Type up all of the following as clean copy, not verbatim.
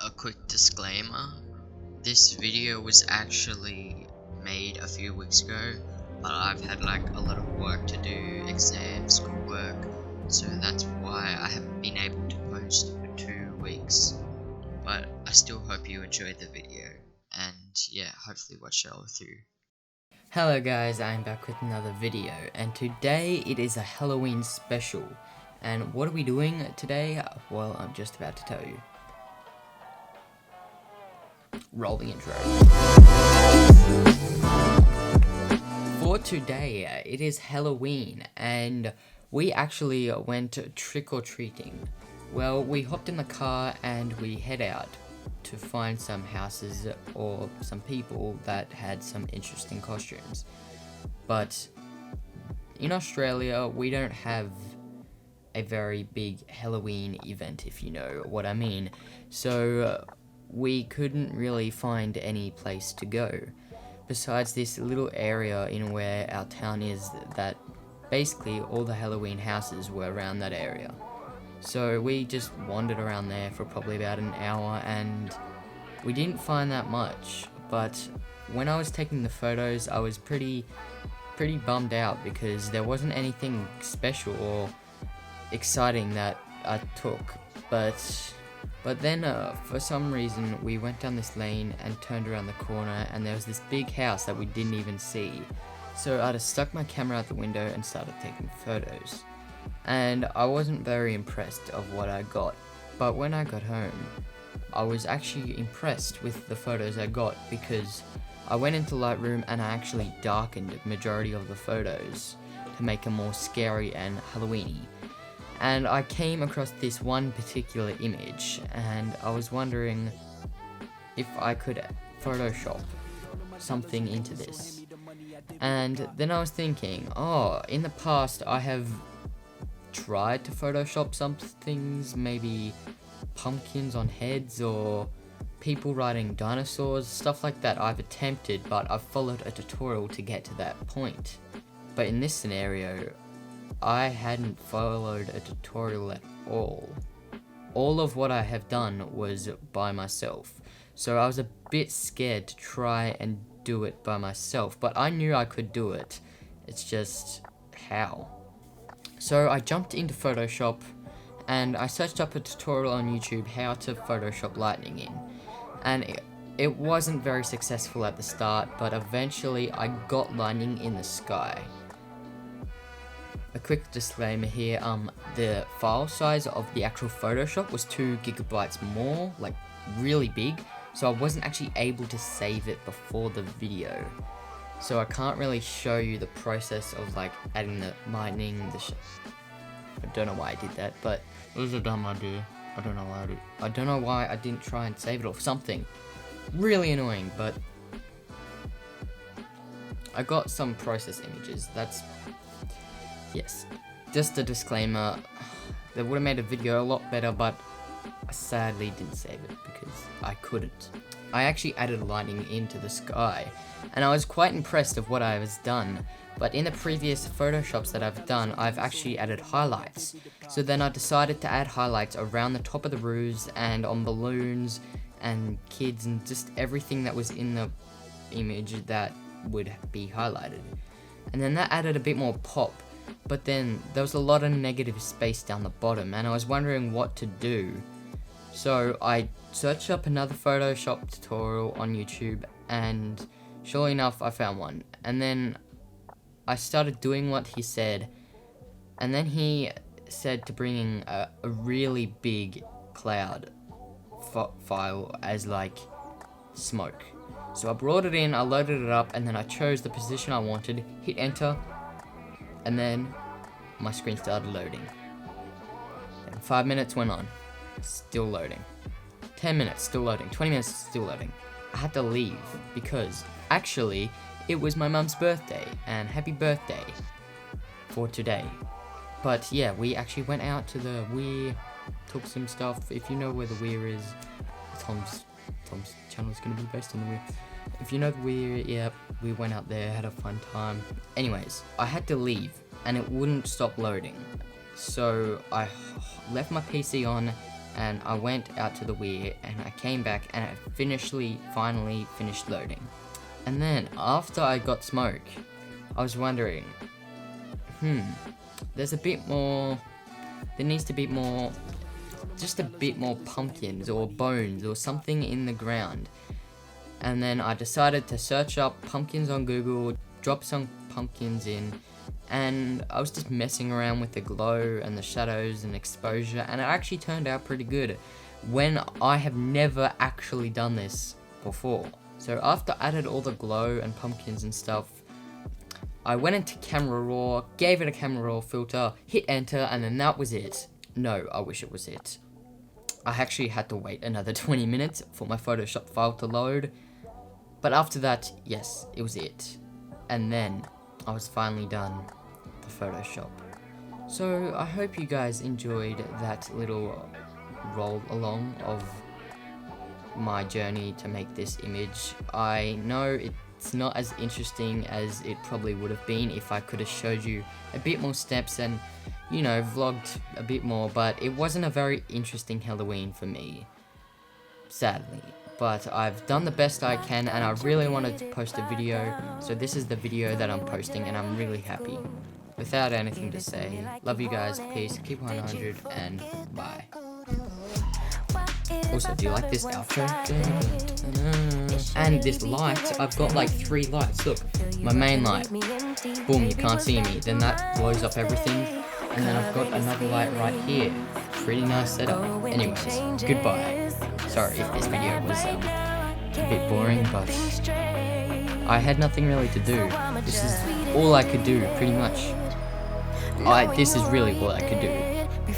A quick disclaimer, this video was actually made a few weeks ago, but I've had like a lot of work to do, exams, schoolwork, so that's why I haven't been able to post for 2 weeks. But I still hope you enjoyed the video, and yeah, hopefully watch it all through. Hello guys, I'm back with another video, and today it is a Halloween special. And what are we doing today? Well, I'm just about to tell you. Roll the intro. For today, it is Halloween, and we actually went trick-or-treating. Well, we hopped in the car and we head out to find some houses or some people that had some interesting costumes. But in Australia, we don't have a very big Halloween event, if you know what I mean. So we couldn't really find any place to go besides this little area in where our town is, that basically all the Halloween houses were around that area. So we just wandered around there for probably about an hour and we didn't find that much. But when I was taking the photos, I was pretty bummed out because there wasn't anything special or exciting that I took. But then for some reason we went down this lane and turned around the corner and there was this big house that we didn't even see. So I just stuck my camera out the window and started taking photos. And I wasn't very impressed of what I got. But when I got home, I was actually impressed with the photos I got because I went into Lightroom and I actually darkened the majority of the photos to make them more scary and Halloweeny. And I came across this one particular image and I was wondering if I could Photoshop something into this. And then I was thinking, in the past I have tried to Photoshop some things, maybe pumpkins on heads or people riding dinosaurs, stuff like that I've attempted, but I've followed a tutorial to get to that point. But in this scenario, I hadn't followed a tutorial at all. All of what I have done was by myself. So I was a bit scared to try and do it by myself, but I knew I could do it. It's just how. So I jumped into Photoshop and I searched up a tutorial on YouTube how to Photoshop lightning in. And it wasn't very successful at the start, but eventually I got lightning in the sky. A quick disclaimer here, the file size of the actual Photoshop was 2 gigabytes more, like really big, so I wasn't actually able to save it before the video. So I can't really show you the process of like adding the lightning, I don't know why I did that, but it was a dumb idea. I don't know why I didn't try and save it or something. Really annoying, but I got some process images, yes, just a disclaimer, that would have made a video a lot better, but I sadly didn't save it because I couldn't. I actually added lightning into the sky, and I was quite impressed of what I was done, but in the previous Photoshops that I've done, I've actually added highlights. So then I decided to add highlights around the top of the roofs and on balloons and kids and just everything that was in the image that would be highlighted. And then that added a bit more pop. But then there was a lot of negative space down the bottom and I was wondering what to do. So I searched up another Photoshop tutorial on YouTube and surely enough I found one. And then I started doing what he said, and then he said to bring in a really big cloud file as like smoke. So I brought it in, I loaded it up, and then I chose the position I wanted, hit enter, and then my screen started loading. And 5 minutes went on, still loading. 10 minutes, still loading. 20 minutes, still loading. I had to leave because actually it was my mum's birthday, and happy birthday for today. But yeah, we actually went out to the Weir, took some stuff. If you know where the Weir is, Tom's channel is going to be based on the Weir. If you know the Weir, yeah, we went out there, had a fun time. Anyways, I had to leave and it wouldn't stop loading. So I left my PC on and I went out to the Wii, and I came back, and I finally finished loading. And then, after I got smoke, I was wondering, there's a bit more, there needs to be more, just a bit more pumpkins or bones or something in the ground. And then I decided to search up pumpkins on Google, drop some pumpkins in, and I was just messing around with the glow and the shadows and exposure, and it actually turned out pretty good when I have never actually done this before. So after I added all the glow and pumpkins and stuff, I went into Camera Raw, gave it a Camera Raw filter, hit enter, and then that was it. No, I wish it was it. I actually had to wait another 20 minutes for my Photoshop file to load, but after that, yes, it was it. And then I was finally done with Photoshop. So I hope you guys enjoyed that little roll along of my journey to make this image. I know it's not as interesting as it probably would have been if I could have showed you a bit more steps and, you know, vlogged a bit more, but it wasn't a very interesting Halloween for me, sadly. But I've done the best I can, and I really wanted to post a video, so this is the video that I'm posting, and I'm really happy. Without anything to say, love you guys, peace, keep 100, and bye. Also, do you like this outro? And this light, I've got like 3 lights. Look, my main light, boom, you can't see me. Then that blows up everything. And then I've got another light right here. Pretty nice setup. Anyways, goodbye. Sorry if this video was a bit boring, but I had nothing really to do. This is all I could do, pretty much. This is really all I could do.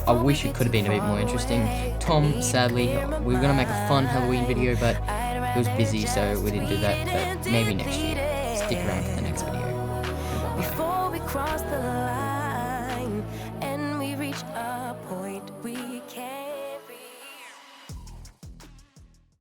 I wish it could have been a bit more interesting. Tom, sadly, we were going to make a fun Halloween video, but he was busy, so we didn't do that. But maybe next year. Stick around for the next video. Goodbye.